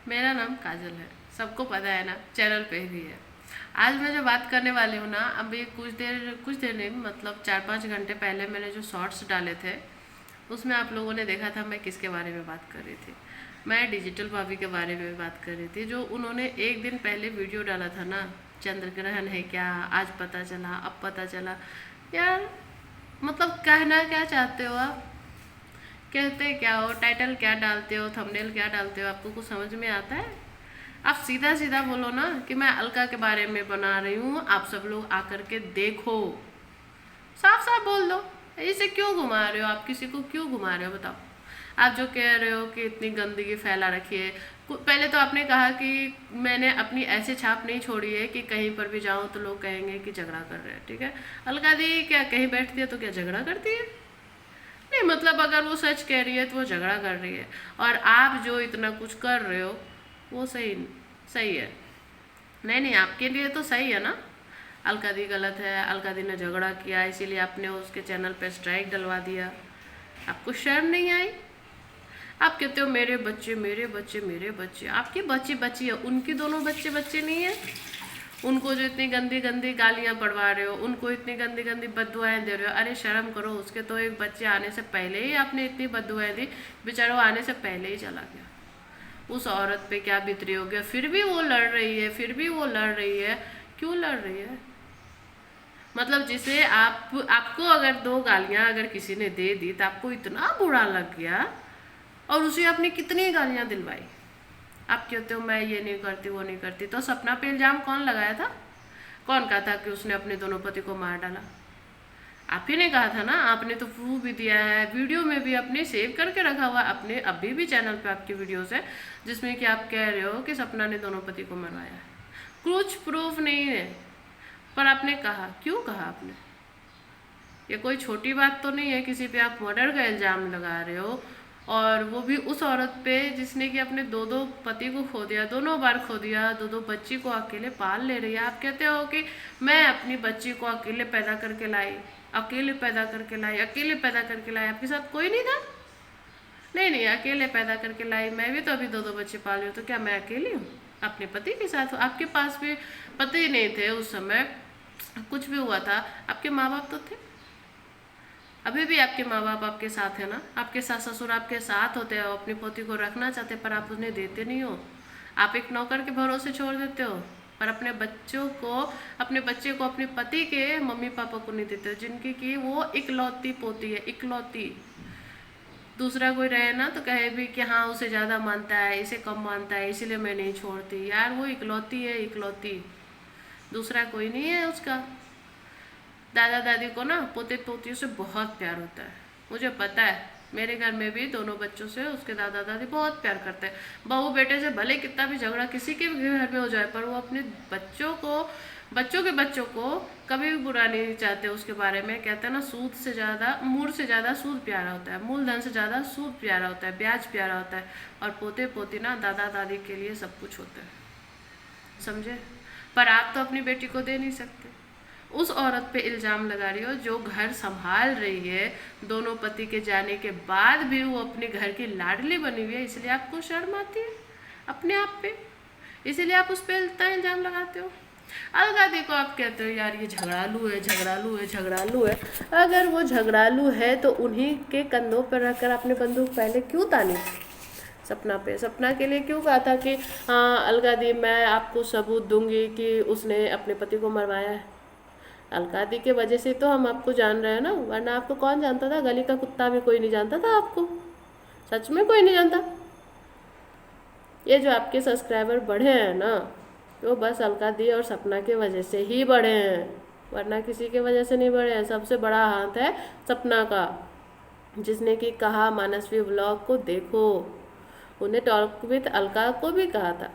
मेरा नाम काजल है, सबको पता है ना, चैनल पे भी है। आज मैं जो बात करने वाली हूँ ना, अभी कुछ देर नहीं, मतलब 4-5 घंटे पहले मैंने जो शॉर्ट्स डाले थे उसमें आप लोगों ने देखा था मैं किसके बारे में बात कर रही थी। मैं डिजिटल भाभी के बारे में बात कर रही थी, जो उन्होंने एक दिन पहले वीडियो डाला था ना, चंद्र ग्रहण है क्या, आज पता चला, अब पता चला। यार, मतलब कहना क्या चाहते हो आप? कहते क्या हो, टाइटल क्या डालते हो, थंबनेल क्या डालते हो, आपको कुछ समझ में आता है? आप सीधा सीधा बोलो ना कि मैं अलका के बारे में बना रही हूँ, आप सब लोग आकर के देखो। साफ साफ बोल दो। इसे क्यों घुमा रहे हो आप, किसी को क्यों घुमा रहे हो बताओ? आप जो कह रहे हो कि इतनी गंदगी फैला रखी है, पहले तो आपने कहा कि मैंने अपनी ऐसे छाप नहीं छोड़ी है कि कहीं पर भी जाऊं तो लोग कहेंगे कि झगड़ा कर रहे हैं। ठीक है, अलका दी क्या कहीं बैठती है तो क्या झगड़ा करती है? नहीं, मतलब अगर वो सच कह रही है तो वो झगड़ा कर रही है, और आप जो इतना कुछ कर रहे हो वो सही सही है। नहीं नहीं, आपके लिए तो सही है ना। अलका दी गलत है, अलका दी ने झगड़ा किया इसीलिए आपने उसके चैनल पे स्ट्राइक डलवा दिया। आपको शर्म नहीं आई? आप कहते हो मेरे बच्चे मेरे बच्चे मेरे बच्चे, आपके बच्चे बच्ची है, उनकी दोनों बच्चे बच्चे नहीं है? उनको जो इतनी गंदी गंदी गालियां पड़वा रहे हो, उनको इतनी गंदी गंदी बददुआएं दे रहे हो, अरे शर्म करो। उसके तो एक बच्चे आने से पहले ही आपने इतनी बददुआएं दी, बेचारा वो आने से पहले ही चला गया। उस औरत पे क्या बीत रही होगी, फिर भी वो लड़ रही है, फिर भी वो लड़ रही है। क्यों लड़ रही है? मतलब जिसे आपको अगर दो गालियां अगर किसी ने दे दी तो आपको इतना बुरा लग गया, और उसे आपने कितनी गालियां दिलवाई। आप कहते हो मैं ये नहीं करती वो नहीं करती, तो सपना पे इल्जाम कौन लगाया था? कौन कहा था कि उसने अपने दोनों पति को मार डाला? आप ही ने कहा था ना। आपने तो प्रूफ भी दिया है, वीडियो में भी अपने सेव करके रखा हुआ, अपने अभी भी चैनल पे आपकी वीडियोस है जिसमें कि आप कह रहे हो कि सपना ने दोनों पति को मरवाया है। कुछ प्रूफ नहीं है, पर आपने कहा। क्यों कहा आपने? ये कोई छोटी बात तो नहीं है, किसी पे आप मर्डर का इल्ज़ाम लगा रहे हो, और वो भी उस औरत पे जिसने कि अपने दो दो पति को खो दिया, दोनों बार खो दिया, दो दो बच्ची को अकेले पाल ले रही है। आप कहते हो कि मैं अपनी बच्ची को अकेले पैदा करके लाई, अकेले पैदा करके लाई, अकेले पैदा करके लाई, आपके साथ कोई नहीं था? नहीं नहीं, अकेले पैदा करके लाई, मैं भी तो अभी दो दो बच्चे पाल रही हूँ, तो क्या मैं अकेली हूँ? अपने पति के साथ हूँ। आपके पास भी पति नहीं थे उस समय, कुछ भी हुआ था, आपके माँ बाप तो थे। अभी भी आपके माँ बाप आपके साथ है ना, आपके सास ससुर आपके साथ होते हो, अपनी पोती को रखना चाहते, पर आप उन्हें देते नहीं हो। आप एक नौकर के भरोसे छोड़ देते हो, पर अपने बच्चों को, अपने बच्चे को अपने पति के मम्मी पापा को नहीं देते हो, जिनकी कि वो इकलौती पोती है, इकलौती। दूसरा कोई रहे ना तो कहे भी कि हाँ उसे ज़्यादा मानता है, इसे कम मानता है, इसीलिए मैं नहीं छोड़ती। यार वो इकलौती है, इकलौती, दूसरा कोई नहीं है उसका। दादा दादी को ना पोते पोतियों से बहुत प्यार होता है, मुझे पता है। मेरे घर में भी दोनों बच्चों से उसके दादा दादी बहुत प्यार करते हैं। बहू बेटे से भले कितना भी झगड़ा किसी के भी घर में हो जाए, पर वो अपने बच्चों को, बच्चों को कभी भी बुरा नहीं चाहते। उसके बारे में कहते हैं ना, सूद से ज़्यादा, मूल से ज़्यादा सूद प्यारा होता है, मूलधन से ज़्यादा सूद प्यारा होता है, ब्याज प्यारा होता है। और पोते पोती ना दादा दादी के लिए सब कुछ होता है, समझे? पर आप तो अपनी बेटी को दे नहीं सकते। उस औरत पे इल्ज़ाम लगा रही हो जो घर संभाल रही है, दोनों पति के जाने के बाद भी वो अपने घर की लाडली बनी हुई है, इसलिए आपको शर्म आती है अपने आप पे, इसीलिए आप उस पर इतना इल्ज़ाम लगाते हो। अलगा दी को आप कहते हो यार ये झगड़ालू है, झगड़ालू है, झगड़ालू है। अगर वो झगड़ालू है तो उन्हीं के कंधों पर रखकर आपने बंदूक पहले क्यों तानी? सपना पे, सपना के लिए क्यों कहा था कि हाँ अलगा दी मैं आपको सबूत दूंगी कि उसने अपने पति को मरवाया है? अलका दी के वजह से तो हम आपको जान रहे हैं ना, वरना आपको कौन जानता था? गली का कुत्ता भी कोई नहीं जानता था आपको, सच में कोई नहीं जानता। ये जो आपके सब्सक्राइबर बढ़े हैं ना, वो बस अलका दी और सपना के वजह से ही बढ़े हैं, वरना किसी के वजह से नहीं बढ़े हैं। सबसे बड़ा हाथ है सपना का, जिसने कि कहा मानसवी व्लॉग को देखो। उन्हें टॉक विद अलका को भी कहा था,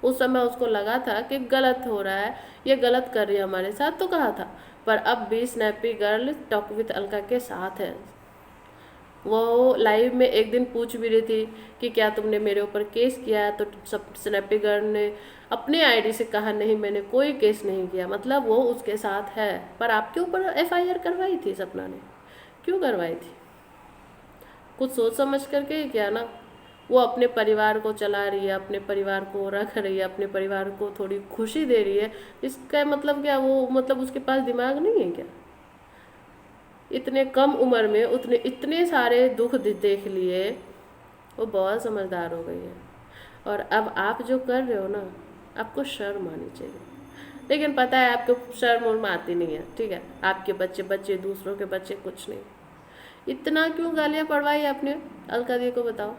उस समय उसको लगा था कि गलत हो रहा है, ये गलत कर रही है हमारे साथ, तो कहा था। पर अब भी snappy girl talk with Alka के साथ है। वो लाइव में एक दिन पूछ भी रही थी कि क्या तुमने मेरे ऊपर केस किया है, तो सब स्नैपी गर्ल ने अपने आईडी से कहा नहीं मैंने कोई केस नहीं किया, मतलब वो उसके साथ है। पर आपके ऊपर एफआईआर करवाई थी सपना ने, क्यों करवाई थी? कुछ सोच समझ करके ही किया ना। वो अपने परिवार को चला रही है, अपने परिवार को रख रही है, अपने परिवार को थोड़ी खुशी दे रही है। इसका मतलब क्या, वो मतलब उसके पास दिमाग नहीं है क्या? इतने कम उम्र में उतने इतने सारे दुख देख लिए, वो बहुत समझदार हो गई है। और अब आप जो कर रहे हो ना, आपको शर्म आनी चाहिए। लेकिन पता है आपको शर्म उर्म आती नहीं है, ठीक है। आपके बच्चे बच्चे, दूसरों के बच्चे कुछ नहीं। इतना क्यों गालियाँ पड़वाई आपने अलका दी को, बताओ।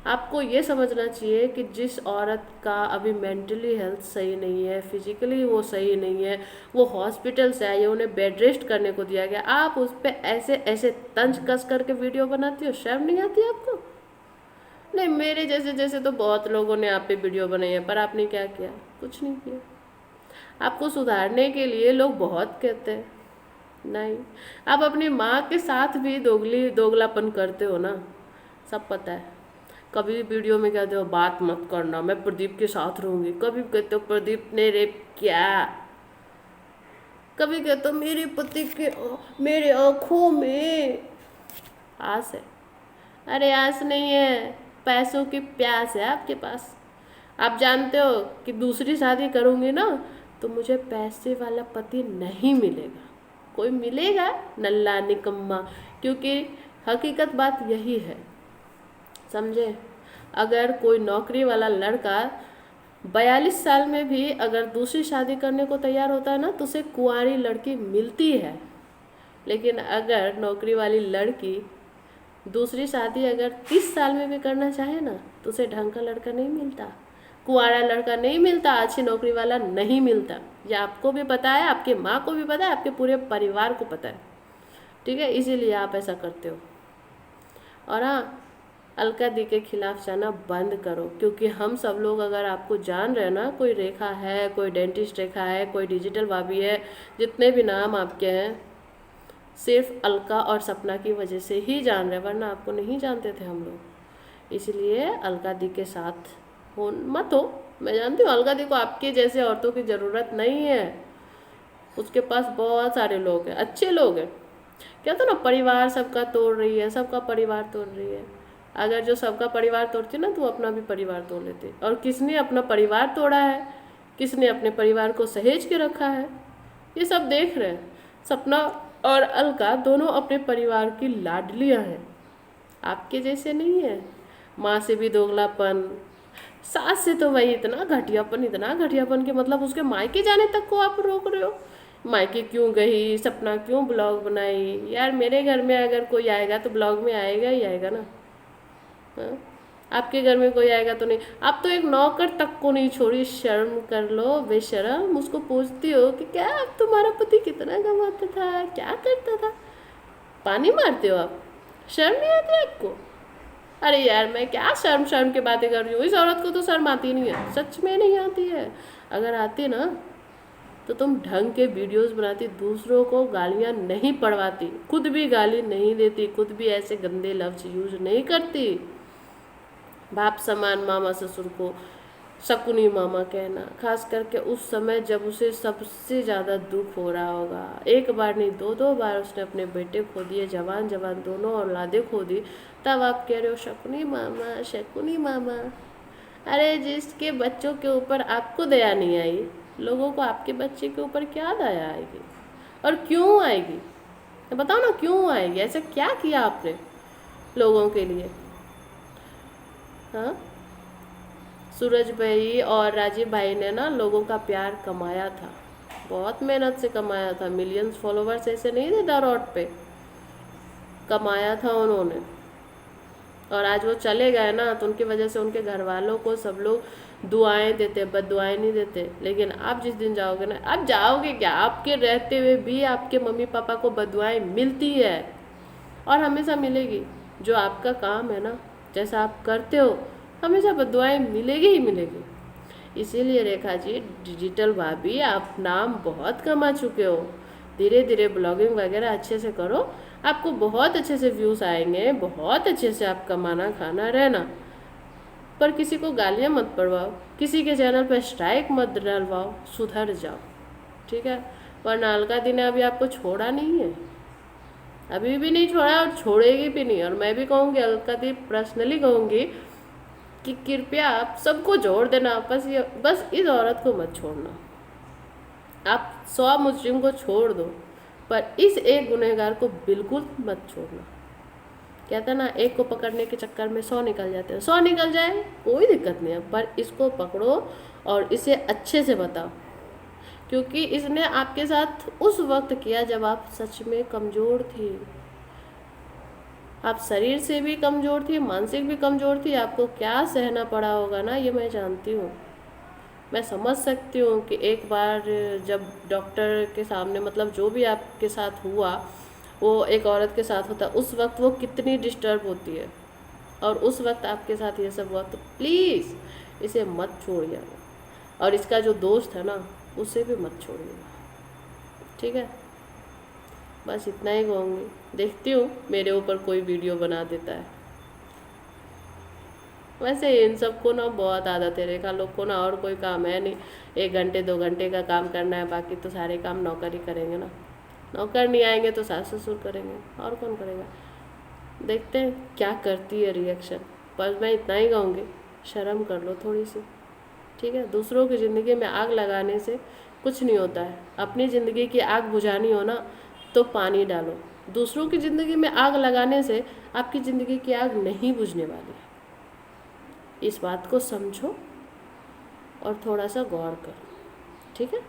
आपको ये समझना चाहिए कि जिस औरत का अभी मेंटली हेल्थ सही नहीं है, फिजिकली वो सही नहीं है, वो हॉस्पिटल से आई है, उन्हें बेड रेस्ट करने को दिया गया, आप उस पर ऐसे ऐसे तंज कस करके वीडियो बनाती हो। शर्म नहीं आती आपको? नहीं, मेरे जैसे जैसे तो बहुत लोगों ने आप पे वीडियो बनाई है, पर आपने क्या किया? कुछ नहीं किया। आपको सुधारने के लिए लोग बहुत कहते हैं, नहीं। आप अपनी माँ के साथ भी दोगलापन करते हो ना, सब पता है। कभी वीडियो में कहते हो बात मत करना, मैं प्रदीप के साथ रहूंगी, कभी कहते हो प्रदीप ने रेप किया, कभी कहते हो मेरे पति के मेरे आँखों में आस है। अरे आस नहीं है, पैसों की प्यास है आपके पास। आप जानते हो कि दूसरी शादी करूँगी ना तो मुझे पैसे वाला पति नहीं मिलेगा, कोई मिलेगा नल्ला निकम्मा। क्योंकि हकीकत बात यही है, समझे। अगर कोई नौकरी वाला लड़का 42 साल में भी अगर दूसरी शादी करने को तैयार होता है ना तो उसे कुंवारी लड़की मिलती है। लेकिन अगर नौकरी वाली लड़की दूसरी शादी अगर 30 साल में भी करना चाहे ना तो उसे ढंग का लड़का नहीं मिलता, कुंवारा लड़का नहीं मिलता, अच्छी नौकरी वाला नहीं मिलता। यह आपको भी पता है, आपकी माँ को भी पता है, आपके पूरे परिवार को पता है, ठीक है। इसीलिए आप ऐसा करते हो। और हाँ, अलका दी के खिलाफ जाना बंद करो, क्योंकि हम सब लोग अगर आपको जान रहे हैं ना, कोई रेखा है, कोई डेंटिस्ट रेखा है, कोई डिजिटल भाभी है, जितने भी नाम आपके हैं, सिर्फ अलका और सपना की वजह से ही जान रहे, वरना आपको नहीं जानते थे हम लोग। इसलिए अलका दी के साथ हो मत हो। मैं जानती हूँ अलका दी को आपके जैसे औरतों की ज़रूरत नहीं है, उसके पास बहुत सारे लोग हैं, अच्छे लोग हैं। कहते हो ना परिवार सबका तोड़ रही है, सबका परिवार तोड़ रही है। अगर जो सबका परिवार तोड़ती ना तो वो अपना भी परिवार तोड़ लेते। और किसने अपना परिवार तोड़ा है, किसने अपने परिवार को सहेज के रखा है, ये सब देख रहे हैं। सपना और अलका दोनों अपने परिवार की लाडलियां हैं, आपके जैसे नहीं है। माँ से भी दोगलापन, सास से तो वही इतना घटियापन के मतलब उसके मायके जाने तक को आप रोक रहे हो। मायके क्यों गई, सपना क्यों ब्लॉग बनाई? यार मेरे घर में अगर कोई आएगा तो ब्लॉग में आएगा ही आएगा ना, हाँ? आपके घर में कोई आएगा तो नहीं। आप तो एक नौकर तक को नहीं छोड़ी, शर्म कर लो बेशरम। उसको पूछती हो कि क्या आप, तुम्हारा पति कितना कमाता था, क्या करता था? पानी मारते हो आप, शर्म नहीं आती आपको? अरे यार मैं क्या शर्म की बातें कर रही हूँ, इस औरत को तो शर्म आती नहीं है, सच में नहीं आती है। अगर आती ना तो तुम ढंग के वीडियोस बनाती, दूसरों को गालियाँ नहीं पड़वाती, खुद भी गाली नहीं देती, खुद भी ऐसे गंदे लफ्ज यूज नहीं करती। बाप समान मामा ससुर को शकुनी मामा कहना, खास करके उस समय जब उसे सबसे ज़्यादा दुख हो रहा होगा। एक बार नहीं, दो बार उसने अपने बेटे खो दिए, जवान दोनों औलादें खो दी, तब आप कह रहे हो शकुनी मामा शकुनी मामा। अरे जिसके बच्चों के ऊपर आपको दया नहीं आई, लोगों को आपके बच्चे के ऊपर क्या दया आएगी? और क्यों आएगी? तो बताओ ना क्यों आएगी? ऐसा क्या किया आपने लोगों के लिए? हाँ, सूरज भाई और राजीव भाई ने ना लोगों का प्यार कमाया था, बहुत मेहनत से कमाया था। मिलियंस फॉलोवर्स ऐसे नहीं थे दरौट पे, कमाया था उन्होंने। और आज वो चले गए ना तो उनकी वजह से उनके घर वालों को सब लोग दुआएं देते, बददुआएं नहीं देते। लेकिन आप जिस दिन जाओगे ना, आप जाओगे क्या, आपके रहते हुए भी आपके मम्मी पापा को बददुआएं मिलती है और हमेशा मिलेगी। जो आपका काम है ना, जैसा आप करते हो, हमेशा बददुआएं मिलेगी ही मिलेगी। इसीलिए रेखा जी, डिजिटल भाभी, आप नाम बहुत कमा चुके हो। धीरे धीरे ब्लॉगिंग वगैरह अच्छे से करो, आपको बहुत अच्छे से व्यूज़ आएंगे, बहुत अच्छे से आप कमाना खाना रहना। पर किसी को गालियाँ मत पड़वाओ, किसी के चैनल पर स्ट्राइक मत डलवाओ, सुधर जाओ, ठीक है। वरना अलका दी ने अभी आपको छोड़ा नहीं है, अभी भी नहीं छोड़ा और छोड़ेगी भी नहीं। और मैं भी कहूँगी, अलका दी पर्सनली कहूँगी कि कृपया आप सबको छोड़ देना, बस इस औरत को मत छोड़ना। आप 100 मुजरिम को छोड़ दो, पर इस एक गुनहगार को बिल्कुल मत छोड़ना। कहते हैं ना, एक को पकड़ने के चक्कर में 100 निकल जाते हैं। 100 निकल जाए कोई दिक्कत नहीं है, पर इसको पकड़ो और इसे अच्छे से बताओ, क्योंकि इसने आपके साथ उस वक्त किया जब आप सच में कमज़ोर थी। आप शरीर से भी कमज़ोर थी, मानसिक भी कमज़ोर थी। आपको क्या सहना पड़ा होगा ना, ये मैं जानती हूँ। मैं समझ सकती हूँ कि एक बार जब डॉक्टर के सामने, मतलब जो भी आपके साथ हुआ वो एक औरत के साथ होता, उस वक्त वो कितनी डिस्टर्ब होती है, और उस वक्त आपके साथ ये सब हुआ। तो प्लीज़ इसे मत छोड़िएगा, और इसका जो दोस्त है ना उसे भी मत छोड़िएगा, ठीक है। बस इतना ही कहूँगी। देखती हूँ मेरे ऊपर कोई वीडियो बना देता है। वैसे इन सबको ना बहुत आदत है, रेखा लोग को ना और कोई काम है नहीं, 1 घंटे 2 घंटे का काम करना है, बाकी तो सारे काम नौकर ही करेंगे ना। नौकर नहीं आएंगे तो सास ससुर करेंगे, और कौन करेगा। देखते हैं क्या करती है रिएक्शन। पर मैं इतना ही कहूँगी, शर्म कर लो थोड़ी सी, ठीक है। दूसरों की ज़िंदगी में आग लगाने से कुछ नहीं होता है। अपनी ज़िंदगी की आग बुझानी हो ना तो पानी डालो। दूसरों की ज़िंदगी में आग लगाने से आपकी ज़िंदगी की आग नहीं बुझने वाली है। इस बात को समझो और थोड़ा सा गौर करो, ठीक है।